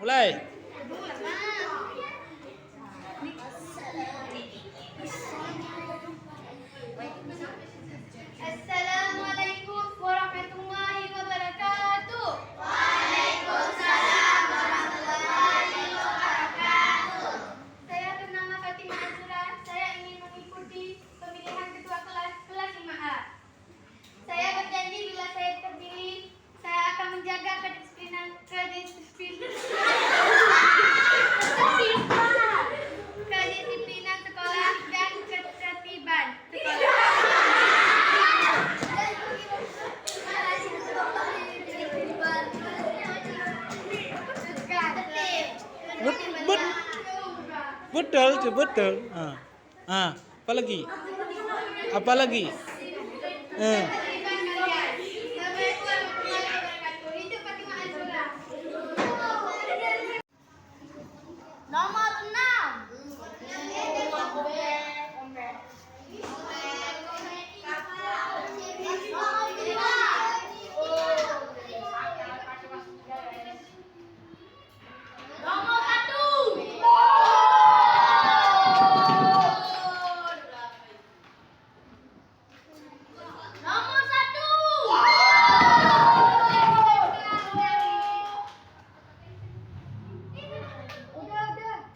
Mulai. Assalamualaikum warahmatullahi wabarakatuh. Saya bernama Fatimah Azura. Saya ingin mengikuti pemilihan ketua kelas 5A. Saya berjanji bila saya terpilih, saya akan menjaga kedisiplinan sekolah dan ketertiban sekolah. Betul, betul. Apa lagi? Apa lagi? Nomor 6. Nomor 1.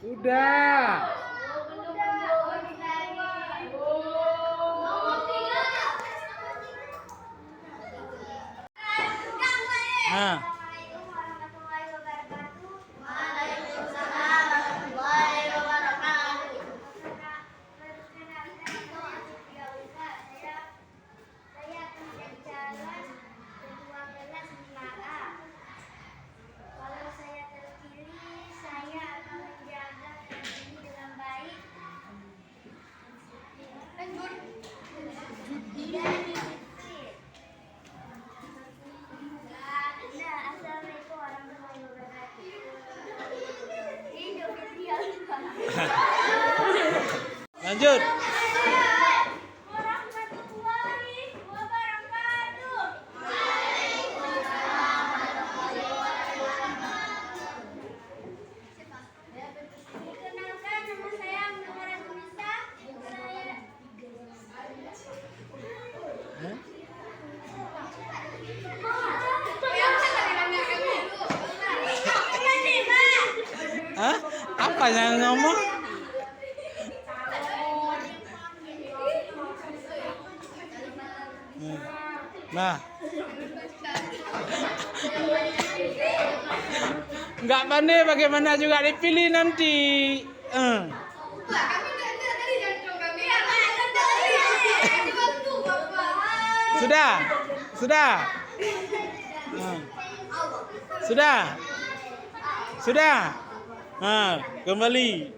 Udah. Assalamualaikum warahmatullahi wabarakatuh. Waalaikumsalam warahmatullahi wabarakatuh. Saya akan menjadi calon ketua kelas 5A. Kalau saya terpilih, saya akan menjaga ini dengan baik. Lanjut. Dan disiplin. Assalamualaikum warahmatullahi wabarakatuh. Hidup Lanjut. warahmatullahi wabarakatuh. Perkenalkan, nama saya Munawwarah Nisa. Apa yang ngomong? Nah, nggak pandai bagaimana juga dipilih nanti. Sudah, sudah, sudah, sudah. Kembali.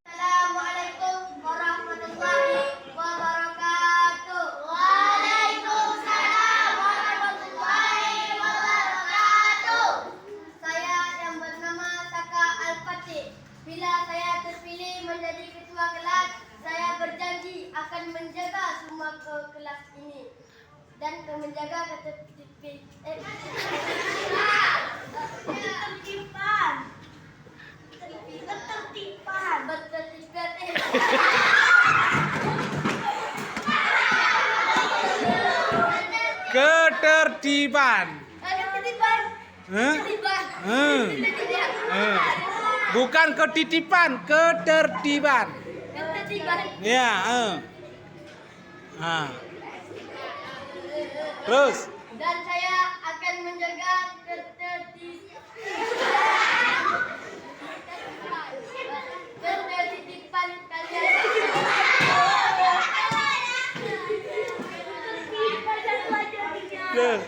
Assalamualaikum warahmatullahi wabarakatuh. Waalaikumsalam warahmatullahi wabarakatuh. Saya yang bernama Saka Al-Fatih. Bila saya terpilih menjadi ketua kelas, saya berjanji akan menjaga semua kelas ini dan menjaga ketertiban. Ketertiban. Bukan ketitipan, ketertiban. Ya, Terus. Dan saya akan menjaga ketertiban kalian. Terus.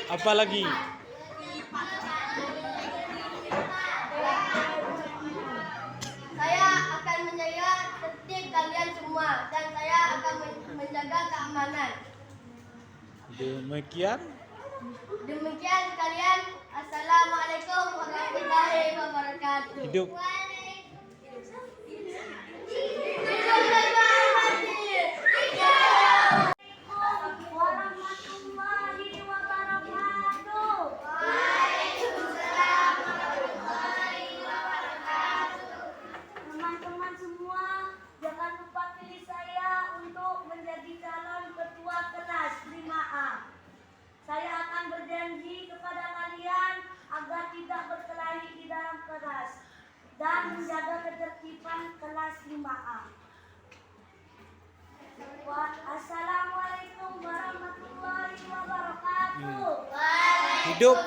Apa lagi? Saya akan menjaga tertib kalian semua dan saya akan menjaga keamanan. Demikian kalian. Assalamualaikum warahmatullahi wabarakatuh. hidup. dan menjaga ketertiban kelas 5A. Assalamualaikum warahmatullahi wabarakatuh. Hidup